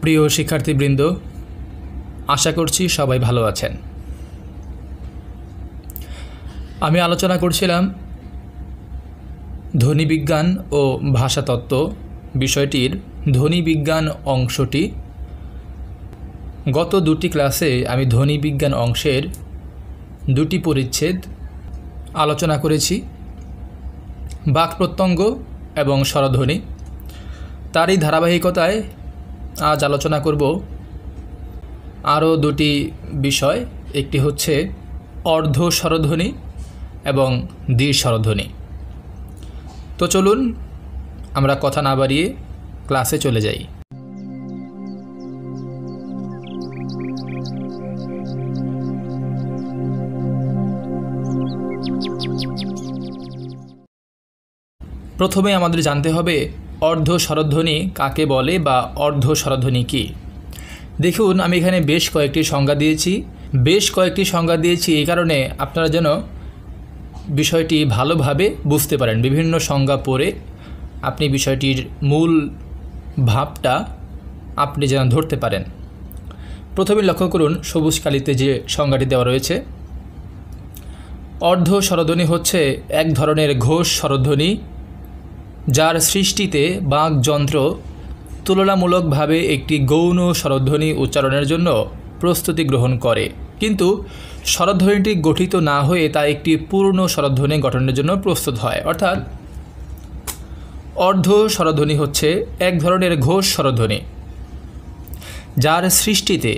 প্রিয় শিক্ষার্থীবৃন্দ, আশা করছি সবাই ভালো আছেন। আমি আলোচনা করছিলাম ধ্বনিবিজ্ঞান ও ভাষাতত্ত্ব বিষয়টির ধ্বনিবিজ্ঞান অংশটি। গত দুটি ক্লাসে আমি ধ্বনিবিজ্ঞান অংশের দুটি পরিচ্ছেদ আলোচনা করেছি, বাক্প্রত্যঙ্গ এবং স্বরধ্বনি। তারই ধারাবাহিকতায় আজ আলোচনা করব আরও দুটি বিষয়। একটি হচ্ছে অর্ধ স্বরধ্বনি এবং দ্বি স্বরধ্বনি। তো চলুন আমরা কথা না বাড়িয়ে ক্লাসে চলে যাই। প্রথমে আমাদের জানতে হবে অর্ধ স্বরধ্বনি কাকে বলে বা অর্ধ স্বরধ্বনি কী। দেখুন, আমি এখানে বেশ কয়েকটি সংজ্ঞা দিয়েছি এই কারণে আপনারা যেন বিষয়টি ভালোভাবে বুঝতে পারেন। বিভিন্ন সংজ্ঞা পড়ে আপনি বিষয়টির মূল ভাবটা আপনি যেন ধরতে পারেন। প্রথমে লক্ষ্য করুন সবুজ কালিতে যে সংজ্ঞাটি দেওয়া রয়েছে। অর্ধ স্বরধ্বনি হচ্ছে এক ধরনের ঘোষ স্বরধ্বনি যার সৃষ্টিতে বাকযন্ত্র তুলনামূলকভাবে একটি গৌণ স্বরধ্বনি উচ্চারণের জন্য প্রস্তুতি গ্রহণ করে, কিন্তু স্বরধ্বনিটি গঠিত না হয়ে তা একটি পূর্ণ স্বরধ্বনি গঠনের জন্য প্রস্তুত হয়। অর্থাৎ অর্ধ স্বরধ্বনি হচ্ছে এক ধরনের ঘোষ স্বরধ্বনি যার সৃষ্টিতে,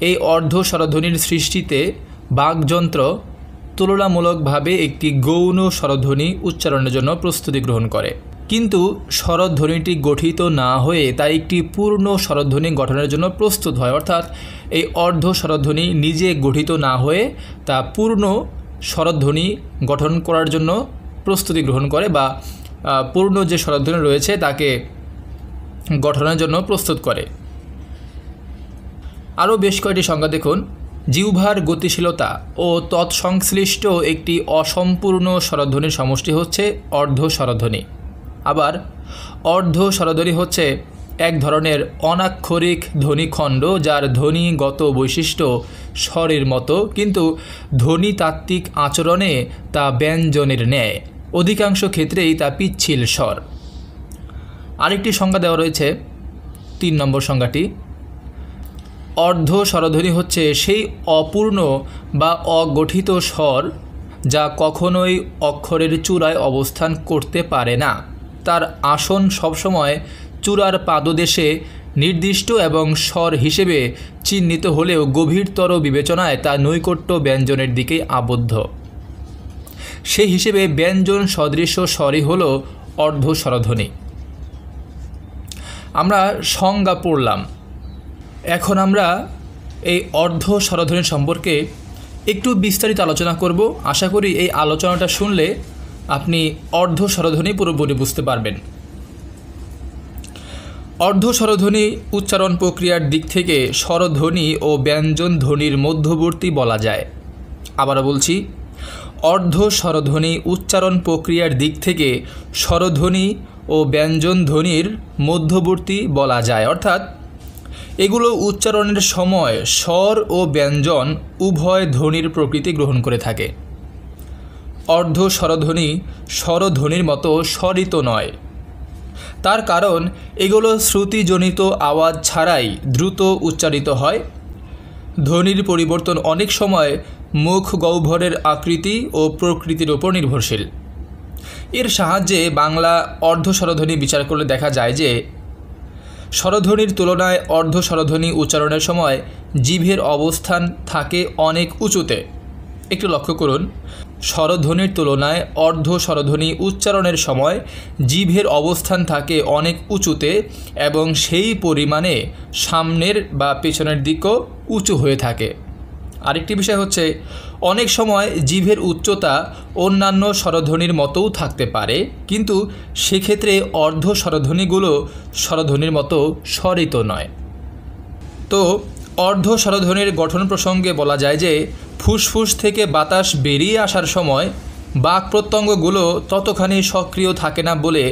এই অর্ধ স্বরধ্বনির সৃষ্টিতে বাকযন্ত্র তুলনামূলকভাবে একটি গৌণ স্বরধ্বনি উচ্চারণের জন্য প্রস্তুতি গ্রহণ করে, কিন্তু স্বরধ্বনিটি গঠিত না হয়ে তা একটি পূর্ণ স্বরধ্বনি গঠনের জন্য প্রস্তুত হয়। অর্থাৎ এই অর্ধ স্বরধ্বনি নিজে গঠিত না হয়ে তা পূর্ণ স্বরধ্বনি গঠন করার জন্য প্রস্তুতি গ্রহণ করে বা পূর্ণ যে স্বরধ্বনি রয়েছে তাকে গঠনের জন্য প্রস্তুত করে। আরও বেশ কয়েকটি সংজ্ঞা দেখুন। জিহ্বার গতিশীলতা ও তৎসংশ্লিষ্ট একটি অসম্পূর্ণ স্বরধ্বনির সমষ্টি হচ্ছে অর্ধ স্বরধ্বনি। আবার অর্ধ স্বরধ্বনি হচ্ছে এক ধরনের অনাক্ষরিক ধ্বনিখণ্ড যার ধ্বনিগত বৈশিষ্ট্য স্বরের মতো, কিন্তু ধ্বনিতাত্ত্বিক আচরণে তা ব্যঞ্জনের ন্যায়। অধিকাংশ ক্ষেত্রেই তা পিচ্ছিল স্বর। আরেকটি সংজ্ঞা দেওয়া রয়েছে, 3 নম্বর সংজ্ঞাটি। অর্ধ স্বরধ্বনি হচ্ছে সেই অপূর্ণ বা অগঠিত স্বর যা কখনোই অক্ষরের চূড়ায় অবস্থান করতে পারে না। তার আসন সবসময় চূড়ার পাদদেশে নির্দিষ্ট এবং স্বর হিসেবে চিহ্নিত হলেও গভীরতর বিবেচনায় তা নৈকট্য ব্যঞ্জনের দিকেই আবদ্ধ। সেই হিসেবে ব্যঞ্জন সদৃশ্য স্বরই হল অর্ধ স্বরধ্বনি। আমরা সংজ্ঞা পড়লাম, এখন আমরা এই অর্ধ স্বরধ্বনি সম্পর্কে একটু বিস্তারিত আলোচনা করব। আশা করি এই আলোচনাটা শুনলে আপনি অর্ধ স্বরধ্বনি পুরোপুরি বুঝতে পারবেন। অর্ধ স্বরধ্বনি উচ্চারণ প্রক্রিয়ার দিক থেকে স্বরধ্বনি ও ব্যঞ্জন ধ্বনির মধ্যবর্তী বলা যায়। আবারও বলছি, অর্ধ স্বরধ্বনি উচ্চারণ প্রক্রিয়ার দিক থেকে স্বরধ্বনি ও ব্যঞ্জন ধ্বনির মধ্যবর্তী বলা যায়। অর্থাৎ এগুলো উচ্চারণের সময় স্বর ও ব্যঞ্জন উভয় ধ্বনির প্রকৃতি গ্রহণ করে থাকে। অর্ধ স্বরধ্বনি স্বরধ্বনির মতো স্বরিত নয়, তার কারণ এগুলো শ্রুতিজনিত আওয়াজ ছাড়াই দ্রুত উচ্চারিত হয়। ধ্বনির পরিবর্তন অনেক সময় মুখ গহ্বরের আকৃতি ও প্রকৃতির উপর নির্ভরশীল। এর সাহায্যে বাংলা অর্ধ স্বরধ্বনি বিচার করলে দেখা যায় যে স্বরধ্বনির তুলনায় অর্ধ স্বরধ্বনি উচ্চারণের সময় জিভের অবস্থান থাকে অনেক উঁচুতে। একটু লক্ষ্য করুন, স্বরধ্বনির তুলনায় অর্ধ স্বরধ্বনি উচ্চারণের সময় জিভের অবস্থান থাকে অনেক উঁচুতে এবং সেই পরিমাণে সামনের বা পেছনের দিকও উঁচু হয়ে থাকে। আরেকটি বিষয় হচ্ছে, অনেক সময় জিভের উচ্চতা অন্যান্য স্বরধ্বনির মতোও থাকতে পারে, কিন্তু সেক্ষেত্রে অর্ধ স্বরধ্বনিগুলো স্বরধ্বনির মতো স্বরিত নয়। তো অর্ধ স্বরধ্বনির গঠন প্রসঙ্গে বলা যায় যে ফুসফুস থেকে বাতাস বেরিয়ে আসার সময় বাক প্রত্যঙ্গগুলো ততখানি সক্রিয় থাকে না বলে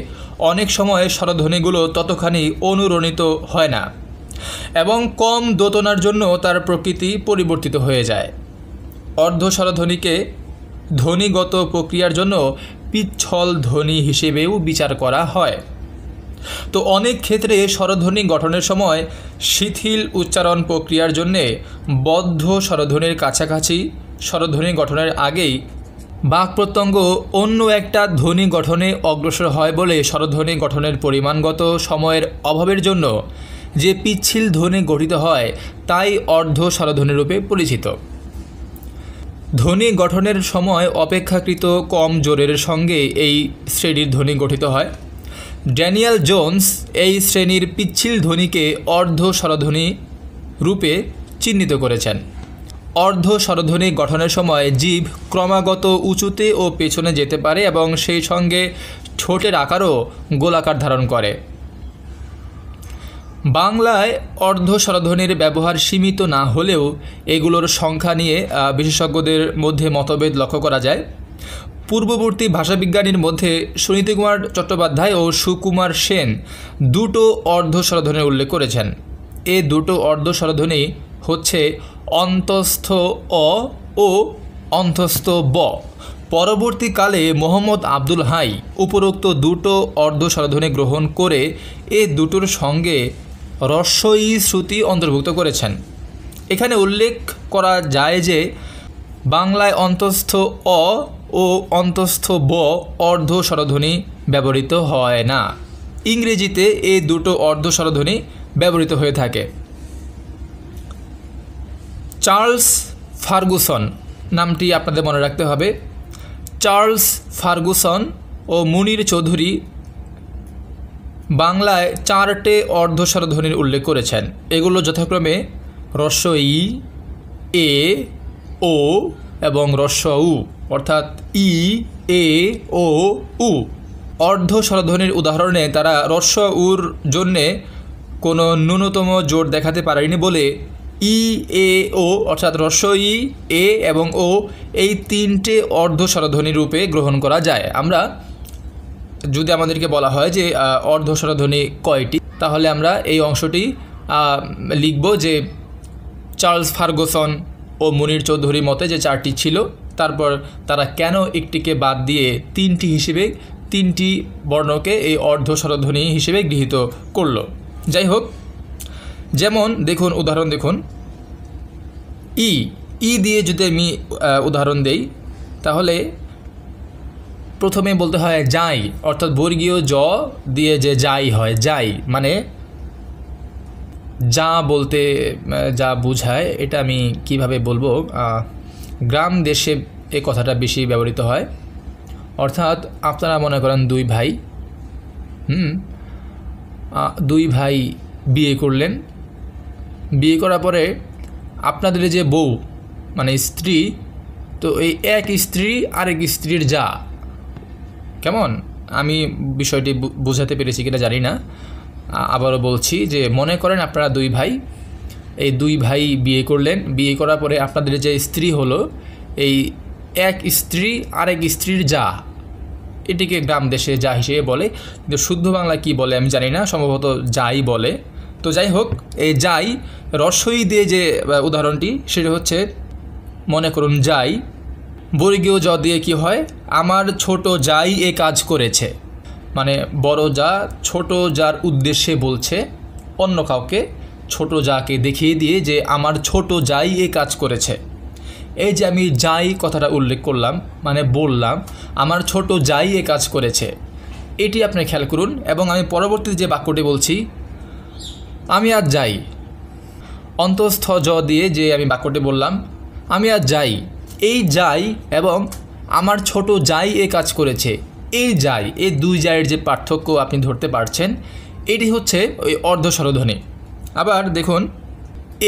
অনেক সময় স্বরধ্বনিগুলো ততখানি অনুরণিত হয় না। এবং কম দোতনার জন্য তার প্রকৃতি পরিবর্তিত হয়ে যায়। অর্ধস্বরধ্বনিকে ধ্বনিগত প্রক্রিয়ার জন্য পিচ্ছল ধ্বনি হিসেবেও বিচার করা হয়। তো অনেক ক্ষেত্রে স্বরধ্বনি গঠনের সময় শিথিল উচ্চারণ প্রক্রিয়ার জন্যে বদ্ধ স্বরধ্বনির কাছাকাছি স্বরধ্বনি গঠনের আগেই বাক প্রত্যঙ্গ অন্য একটা ধ্বনি গঠনে অগ্রসর হয় বলে স্বরধ্বনি গঠনের পরিমাণগত সময়ের অভাবের জন্য যে পিচ্ছিল ধ্বনি গঠিত হয় তাই অর্ধ স্বরধ্বনি রূপে পরিচিত। ধ্বনি গঠনের সময় অপেক্ষাকৃত কম জোরের সঙ্গে এই শ্রেণীর ধ্বনি গঠিত হয়। ড্যানিয়েল জোন্স এই শ্রেণীর পিচ্ছিল ধ্বনিকে অর্ধ স্বরধ্বনি রূপে চিহ্নিত করেছেন। অর্ধ স্বরধ্বনি গঠনের সময় জিভ ক্রমাগত উঁচুতে ও পেছনে যেতে পারে এবং সেই সঙ্গে ঠোঁটের আকারও গোলাকার ধারণ করে। বাংলায় অর্ধ স্বরধ্বনির ব্যবহার সীমিত না হলেও এগুলোর সংখ্যা নিয়ে বিশেষজ্ঞদের মধ্যে মতভেদ লক্ষ্য করা যায়। পূর্ববর্তী ভাষাবিজ্ঞানীর মধ্যে সুনীতি কুমার চট্টোপাধ্যায় ও সুকুমার সেন দুটো অর্ধ স্বরধ্বনির উল্লেখ করেছেন। এ দুটো অর্ধ স্বরধ্বনি হচ্ছে অন্তস্থ অ ও অন্তস্থ ব। পরবর্তীকালে মোহাম্মদ আব্দুল হাই উপরোক্ত দুটো অর্ধ স্বরধ্বনি গ্রহণ করে এ দুটোর সঙ্গে হ্রস্ব-ই শ্রুতি অন্তর্ভুক্ত করেছেন। এখানে উল্লেখ করা যায় যে বাংলায় অন্তস্থ অ ও অন্তস্থ ব অর্ধ স্বরধ্বনি ব্যবহৃত হয় না। ইংরেজিতে এই দুটো অর্ধ স্বরধ্বনি ব্যবহৃত হয়ে থাকে। চার্লস ফার্গুসন নামটি আপনাদের মনে রাখতে হবে। চার্লস ফার্গুসন ও মুনির চৌধুরী বাংলায় 4টে অর্ধ স্বরধ্বনির উল্লেখ করেছেন। এগুলো যথাক্রমে হ্রস্ব-ই, এ, ও এবং হ্রস্ব-উ অর্থাৎ ই, এ, ও, উ। অর্ধ স্বরধ্বনির উদাহরণে তারা হ্রস্ব-উর জন্যে কোনো ন্যূনতম জোর দেখাতে পারেনি বলে ই, এ, ও অর্থাৎ হ্রস্ব-ই, এ এবং ও এই 3টে অর্ধ স্বরধ্বনি রূপে গ্রহণ করা যায়। আমরা যদি আমাদেরকে বলা হয় যে অর্ধ স্বরধ্বনি কয়টি, তাহলে আমরা এই অংশটি লিখব যে চার্লস ফার্গুসন ও মুনির চৌধুরীর মতে যে 4টি ছিল, তারপর তারা কেন একটিকে বাদ দিয়ে 3টি হিসেবে 3টি বর্ণকে এই অর্ধ স্বরধ্বনি হিসেবে গৃহীত করল। যাই হোক, যেমন দেখুন, উদাহরণ দেখুন, ই, ই দিয়ে যদি আমি উদাহরণ দেই তাহলে প্রথমে বলতে হয় যাই, অর্থাৎ বর্গীয় জ দিয়ে যে যাই হয়, যাই মানে যা বলতে যা বোঝায়। এটা আমি কিভাবে বলবো, গ্রাম দেশে এই কথাটা বেশি ব্যবহৃত হয়। অর্থাৎ আপনারা মনে করেন দুই ভাই, দুই ভাই বিয়ে করলেন। বিয়ে করার পরে আপনাদের যে বউ মানে স্ত্রী, তো এই এক স্ত্রী আরেক স্ত্রীর যা। কেমন আমি বিষয়টি বোঝাতে পেরেছি কিনা জানি না। আবারও বলছি যে মনে করেন আপনারা দুই ভাই, এই দুই ভাই বিয়ে করলেন। বিয়ে করার পরে আপনাদের যে স্ত্রী হলো, এই এক স্ত্রী আরেক স্ত্রীর যা, এটিকে গ্রাম দেশে যা হিসেবে বলে, কিন্তু শুদ্ধ বাংলা কি বলে আমি জানি না, সম্ভবত যাই বলে। তো যাই হোক, এই যাই হ্রস্ব-ই দিয়ে যে উদাহরণটি, সেটা হচ্ছে মনে করুন যাই বর্গীয় জ দিয়ে কি হয়, আমার ছোট যাই এ কাজ করেছে। মানে বড় যা ছোট যার উদ্দেশ্যে বলছে, অন্য কাউকে ছোট যাকে দেখিয়ে দিয়ে যে আমার ছোট যাই এ কাজ করেছে। এই যে আমি যাই কথাটা উল্লেখ করলাম, মানে বললাম আমার ছোট যাই এ কাজ করেছে, এটি আপনি খেয়াল করুন। এবং আমি পরবর্তীতে যে বাক্যটি বলছি, আমি আজ যাই, অন্তঃস্থ জ দিয়ে যে আমি বাক্যটি বললাম, আমি আজ যাই, এই যাই এবং আমার ছোট যাই এ কাজ করেছে, এই যাই, এই দুই যাইয়ের যে পার্থক্য আপনি ধরতে পারছেন, এটি হচ্ছে ওই অর্ধ স্বরধ্বনি। আবার দেখুন,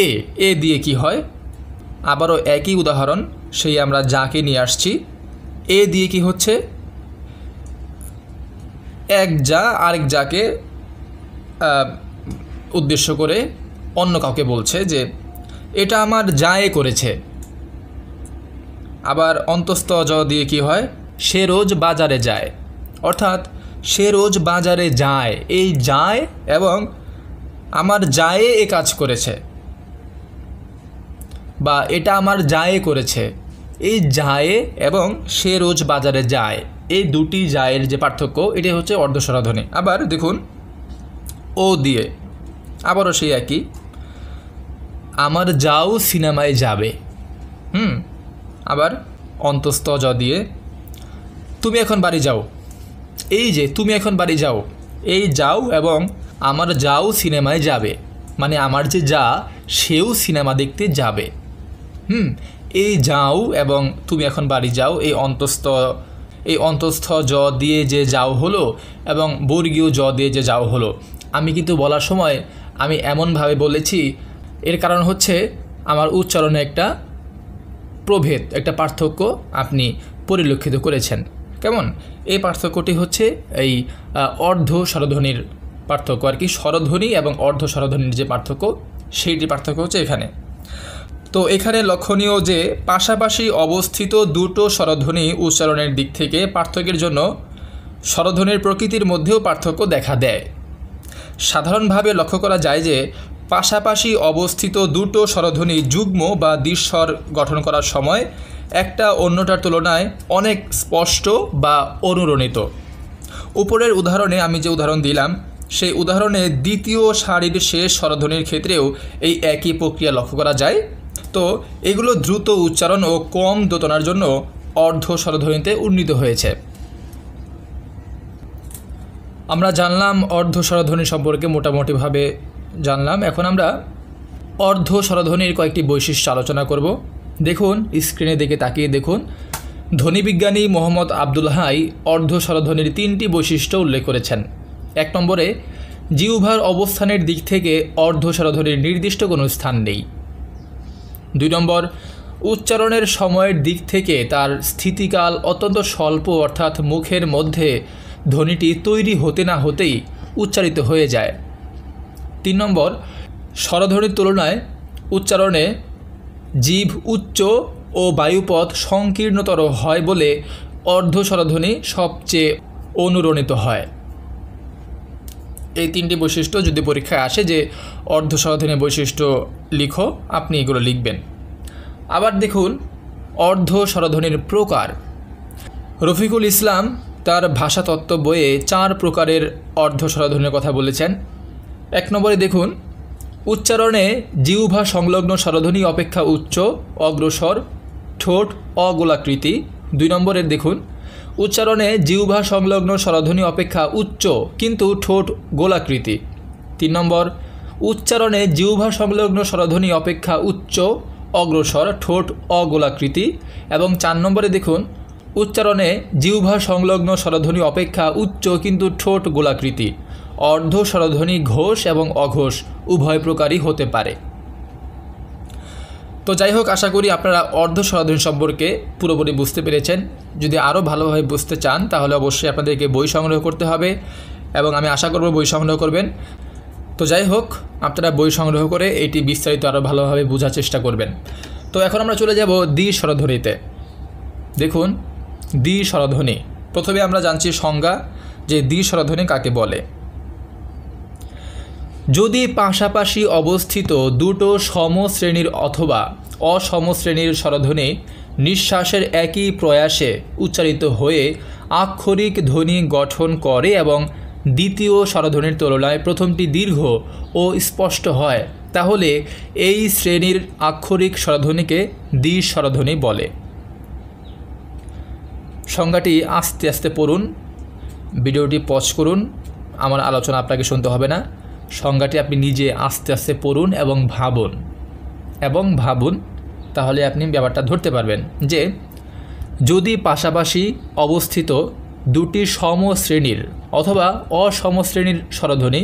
এ, এ দিয়ে কি হয়, আবারও একই উদাহরণ, সেই আমরা যাকে নিয়ে আসছি। এ দিয়ে কি হচ্ছে, এক যা আরেক যাকে উদ্দেশ্য করে অন্য কাউকে বলছে যে এটা আমার যায় করেছে। আবার অন্তঃস্থ জ দিয়ে কি হয়, সে রোজ বাজারে যায়, অর্থাৎ সে রোজ বাজারে যায়, এই যায় এবং আমার জায়ে এ কাজ করেছে বা এটা আমার জায়ে করেছে, এই জায়ে এবং সে রোজ বাজারে যায়, এই দুটি জায়ের যে পার্থক্য এটাই হচ্ছে অর্ধস্বরধ্বনি। আবার দেখুন ও দিয়ে আবারও সেই একই, আমার যাও সিনেমায় যাবে। আবার অন্তস্থ জ দিয়ে তুমি এখন বাড়ি যাও, এই যে তুমি এখন বাড়ি যাও, এই যাও এবং আমার যাও সিনেমায় যাবে, মানে আমার যে যা সেও সিনেমা দেখতে যাবে। এই যাও এবং তুমি এখন বাড়ি যাও, এই অন্তস্থ জ দিয়ে যে যাও হলো এবং বর্গীয় জ দিয়ে যে যাও হলো, আমি কিন্তু বলার সময় আমি এমনভাবে বলেছি, এর কারণ হচ্ছে আমার উচ্চারণে একটা প্রভেদ, একটা পার্থক্য আপনি পরিলক্ষিত করেছেন। কেমন? এই পার্থক্যটি হচ্ছে এই অর্ধ স্বরধ্বনির পার্থক্য আর কি, স্বরধ্বনি এবং অর্ধ স্বরধ্বনির যে পার্থক্য সেইটি পার্থক্য হচ্ছে এখানে। তো এখানে লক্ষণীয় যে পাশাপাশি অবস্থিত দুটো স্বরধ্বনি উচ্চারণের দিক থেকে পার্থক্যের জন্য স্বরধ্বনির প্রকৃতির মধ্যেও পার্থক্য দেখা দেয়। সাধারণভাবে লক্ষ্য করা যায় যে পাশাপাশি অবস্থিত দুটো স্বরধ্বনি যুগ্ম বা দ্বিস্বর গঠন করার সময় একটা অন্যটার তুলনায় অনেক স্পষ্ট বা অনুরণিত। উপরের উদাহরণে আমি যে উদাহরণ দিলাম সেই উদাহরণে দ্বিতীয় সারির শেষ স্বরধ্বনির ক্ষেত্রেও এই একই প্রক্রিয়া লক্ষ্য করা যায়। তো এগুলো দ্রুত উচ্চারণ ও কম দোতনার জন্য অর্ধ স্বরধ্বনিতে উন্নীত হয়েছে। আমরা জানলাম অর্ধ স্বরধ্বনি সম্পর্কে, মোটামুটিভাবে জানলাম। এখন আমরা অর্ধ স্বরধ্বনির কয়েকটি বৈশিষ্ট্য আলোচনা করব। দেখুন স্ক্রিনের দিকে তাকিয়ে দেখুন, ধ্বনিবিজ্ঞানী মোহাম্মদ আব্দুল হাই অর্ধ স্বরধ্বনির 3টি বৈশিষ্ট্য উল্লেখ করেছেন। 1 নম্বরে, জিহ্বার অবস্থানের দিক থেকে অর্ধ স্বরধ্বনির নির্দিষ্ট কোনো স্থান নেই। 2 নম্বর, উচ্চারণের সময়ের দিক থেকে তার স্থিতিকাল অত্যন্ত স্বল্প, অর্থাৎ মুখের মধ্যে ধ্বনিটি তৈরি হতে না হতেই উচ্চারিত হয়ে যায়। 3 নম্বর, স্বরধ্বনির তুলনায় উচ্চারণে জিভ উচ্চ ও বায়ুপথ সংকীর্ণতর হয় বলে অর্ধ স্বরধ্বনি সবচেয়ে অনুরণিত হয়। এই 3টি বৈশিষ্ট্য যদি পরীক্ষায় আসে যে অর্ধ স্বরধ্বনির বৈশিষ্ট্য লিখো, আপনি এগুলো লিখবেন। আবার দেখুন অর্ধ স্বরধ্বনির প্রকার। রফিকুল ইসলাম তার ভাষাতত্ত্ব বইয়ে 4 প্রকারের অর্ধ স্বরধ্বনির কথা বলেছেন। 1 নম্বরে দেখুন, উচ্চারণে জিহ্বা সংলগ্ন স্বরধ্বনি অপেক্ষা উচ্চ অগ্রসর, ঠোঁট অগোলাকৃতি। 2 নম্বরে দেখুন, উচ্চারণে জিহ্বা সংলগ্ন স্বরধ্বনি অপেক্ষা উচ্চ কিন্তু ঠোঁট গোলাকৃতি। 3 নম্বর, উচ্চারণে জিহ্বা সংলগ্ন স্বরধ্বনি অপেক্ষা উচ্চ অগ্রসর, ঠোঁট অগোলাকৃতি। এবং 4 নম্বরে দেখুন, উচ্চারণে জিহ্বা সংলগ্ন স্বরধ্বনি অপেক্ষা উচ্চ কিন্তু ঠোঁট গোলাকৃতি। অর্ধ স্বরধ্বনি ঘোষ এবং অঘোষ উভয় প্রকারই হতে পারে। তো যাই হোক, আশা করি আপনারা অর্ধ স্বরধ্বনি সম্পর্কে পুরোপুরি বুঝতে পেরেছেন। যদি আরও ভালোভাবে বুঝতে চান তাহলে অবশ্যই আপনাদেরকে বই সংগ্রহ করতে হবে এবং আমি আশা করব বই সংগ্রহ করবেন। তো যাই হোক, আপনারা বই সংগ্রহ করে এটি বিস্তারিত আরও ভালোভাবে বোঝার চেষ্টা করবেন। তো এখন আমরা চলে যাব দ্বি স্বরধ্বনিতে। দেখুন দ্বি স্বরধ্বনি, প্রথমে আমরা জানছি সংজ্ঞা যে দ্বি স্বরধ্বনি কাকে বলে। যদি পাশাপাশি অবস্থিত দুটো সমশ্রেণীর অথবা অসমশ্রেণীর স্বরধ্বনি নিঃশ্বাসের একই প্রয়াসে উচ্চারিত হয়ে আক্ষরিক ধ্বনি গঠন করে এবং দ্বিতীয় স্বরধ্বনির তুলনায় প্রথমটি দীর্ঘ ও স্পষ্ট হয়, তাহলে এই শ্রেণীর আক্ষরিক স্বরধ্বনিকে দ্বি স্বরধ্বনি বলে। সংজ্ঞাটি আস্তে আস্তে পড়ুন, ভিডিওটি পজ করুন, আমার আলোচনা আপনাকে শুনতে হবে না। সংজ্ঞাটি আপনি নিজে আস্তে আস্তে পড়ুন এবং ভাবুন, তাহলে আপনি ব্যাপারটা ধরতে পারবেন যে যদি পাশাপাশি অবস্থিত দুটি সমশ্রেণীর অথবা অসমশ্রেণীর স্বরধ্বনি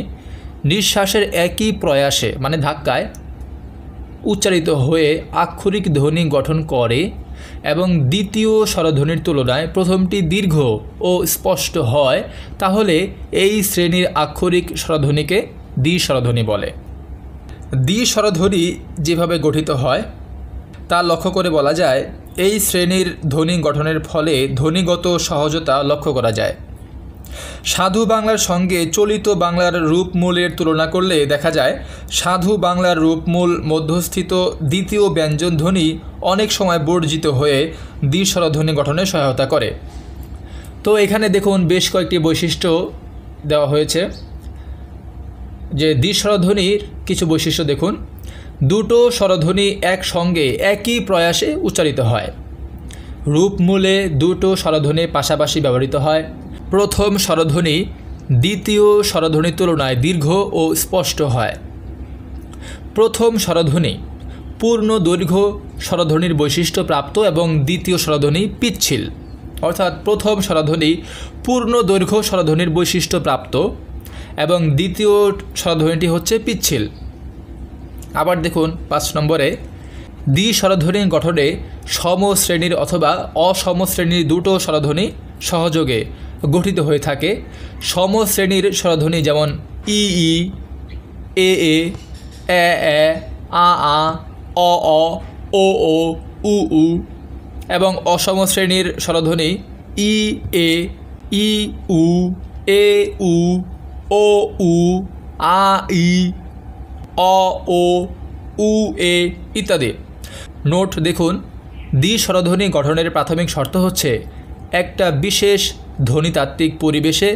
নিঃশ্বাসের একই প্রয়াসে মানে ধাক্কায় উচ্চারিত হয়ে আক্ষরিক ধ্বনি গঠন করে এবং দ্বিতীয় স্বরধ্বনির তুলনায় প্রথমটি দীর্ঘ ও স্পষ্ট হয়, তাহলে এই শ্রেণীর আক্ষরিক স্বরধ্বনিকে দ্বি স্বরধ্বনি বলে। দ্বি স্বরধ্বনি যেভাবে গঠিত হয় তা লক্ষ্য করে বলা যায় এই শ্রেণীর ধ্বনি গঠনের ফলে ধ্বনিগত সহজতা লক্ষ্য করা যায়। সাধু বাংলার সঙ্গে চলিত বাংলার রূপমূলের তুলনা করলে দেখা যায় সাধু বাংলার রূপমূল মধ্যস্থিত দ্বিতীয় ব্যঞ্জনধ্বনি অনেক সময় বর্জিত হয়ে দ্বিস্বরধ্বনি গঠনে সহায়তা করে। তো এখানে দেখুন বেশ কয়েকটি বৈশিষ্ট্য দেওয়া হয়েছে, যে দ্বিস্বরধ্বনির কিছু বৈশিষ্ট্য দেখুন। দুটো স্বরধ্বনি একসঙ্গে একই প্রয়াসে উচ্চারিত হয়। রূপমূলে দুটো স্বরধ্বনি পাশাপাশি ব্যবহৃত হয়। প্রথম স্বরধ্বনি দ্বিতীয় স্বরধ্বনির তুলনায় দীর্ঘ ও স্পষ্ট হয়। প্রথম স্বরধ্বনি পূর্ণ দৈর্ঘ্য স্বরধ্বনির বৈশিষ্ট্য প্রাপ্ত এবং দ্বিতীয় স্বরধ্বনি পিচ্ছিল, অর্থাৎ প্রথম স্বরধ্বনি পূর্ণ দৈর্ঘ্য স্বরধ্বনির বৈশিষ্ট্য প্রাপ্ত এবং দ্বিতীয় স্বরধ্বনিটি হচ্ছে পিচ্ছিল। আবার দেখুন 5 নম্বরে, দ্বিস্বরধ্বনি গঠনে সমশ্রেণীর অথবা অসমশ্রেণীর দুটো স্বরধ্বনি সহযোগে গঠিত হয়ে থাকে। সমশ্রেণীর স্বরধ্বনি যেমন ই ই, এ এ, এ এ, আ আ, অ অ, ও ও, উ উ, এবং অসমশ্রেণীর স্বরধ্বনি ই এ, ই উ, এ উ, ও উ, আ ই, অ ও, উ এ ইত্যাদি। নোট দেখুন, দ্বিস্বরধ্বনি গঠনের প্রাথমিক শর্ত হচ্ছে একটা বিশেষ ধ্বনিতাত্ত্বিক পরিবেশে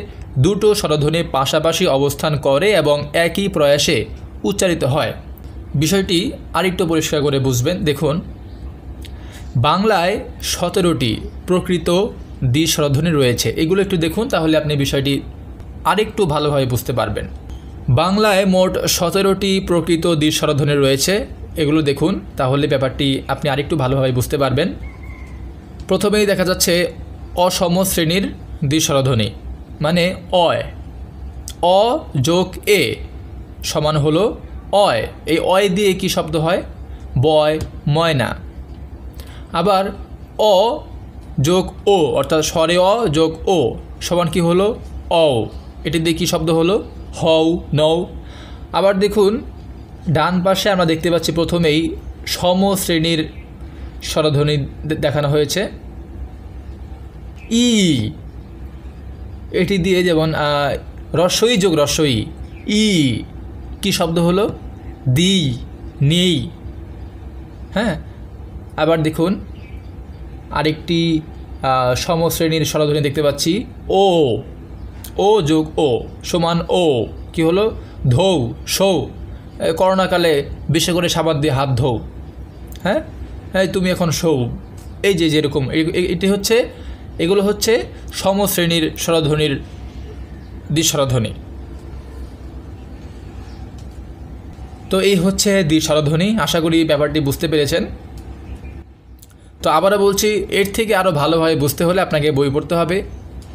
দুটো স্বরধ্বনি পাশাপাশি অবস্থান করে এবং একই প্রয়াসে উচ্চারিত হয়। বিষয়টি আরেকটু পরিষ্কার করে বুঝবেন। দেখুন, বাংলায় 17টি প্রকৃত দ্বিস্বরধ্বনি রয়েছে। এগুলো একটু দেখুন, তাহলে আপনি বিষয়টি আরেকটু ভালোভাবে বুঝতে পারবেন। বাংলায় মোট 17টি প্রকৃত দ্বিস্বরধ্বনি রয়েছে। এগুলো দেখুন, তাহলে ব্যাপারটি আপনি আরেকটু ভালোভাবে বুঝতে পারবেন। প্রথমেই দেখা যাচ্ছে অসম শ্রেণীর দ্বিস্বরধ্বনি, মানে অয়। অ যোগ এ সমান হলো অয়। এই অয় দিয়ে কি শব্দ হয়? বয়, ময়না। আবার অ যোগ ও, অর্থাৎ স্বরে অ যোগ ও সমান কি হলো? অ। এটি দিয়ে কী শব্দ হলো? হও, নও। আবার দেখুন, ডান পাশে আমরা দেখতে পাচ্ছি প্রথমেই সমশ্রেণীর স্বরধ্বনি দেখানো হয়েছে ই। এটি দিয়ে যেমন রস্বই যোগ রস্বই ই, কি শব্দ হলো? দি, নেই। হ্যাঁ, আবার দেখুন আরেকটি সমশ্রেণীর স্বরধ্বনি দেখতে পাচ্ছি ও। ও যোগ ও সমান ও, কি হলো? ধৌ, সৌ। করোনাকালে বিশেষ করে সাবান দিয়ে হাত ধৌ। হ্যাঁ, হ্যাঁ, তুমি এখন সৌ। এই যে যেরকম এটি হচ্ছে, এগুলো হচ্ছে সমশ্রেণীর স্বরধ্বনির দ্বিস্বরধ্বনি। তো এই হচ্ছে দ্বিস্বরধ্বনি। আশা করি ব্যাপারটি বুঝতে পেরেছেন। তো আবারও বলছি, এর থেকে আরও ভালোভাবে বুঝতে হলে আপনাকে বই পড়তে হবে।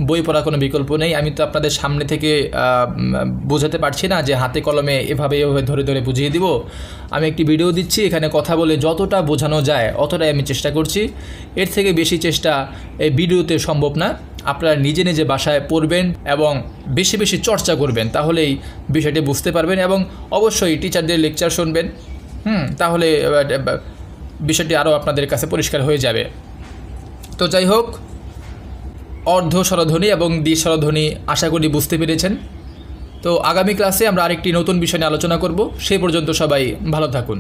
বই পড়ার কোনো বিকল্প নেই। আমি তো আপনাদের সামনে থেকে বোঝাতে পারছি না যে হাতে কলমে এভাবে ধরে ধরে বুঝিয়ে দিব। আমি একটি ভিডিও দিচ্ছি, এখানে কথা বলে যতটা বোঝানো যায় অতটাই আমি চেষ্টা করছি। এর থেকে বেশি চেষ্টা এই ভিডিওতে সম্ভব না। আপনারা নিজে নিজে বাসায় পড়বেন এবং বেশি বেশি চর্চা করবেন, তাহলেই বিষয়টি বুঝতে পারবেন। এবং অবশ্যই টিচারদের লেকচার শুনবেন। তাহলে বিষয়টি আরও আপনাদের কাছে পরিষ্কার হয়ে যাবে। তো যাই হোক, অর্ধ স্বরধ্বনি এবং দ্বিস্বরধ্বনি আশা করি বুঝতে পেরেছেন। তো আগামী ক্লাসে আমরা আরেকটি নতুন বিষয় নিয়ে আলোচনা করব। সেই পর্যন্ত সবাই ভালো থাকুন।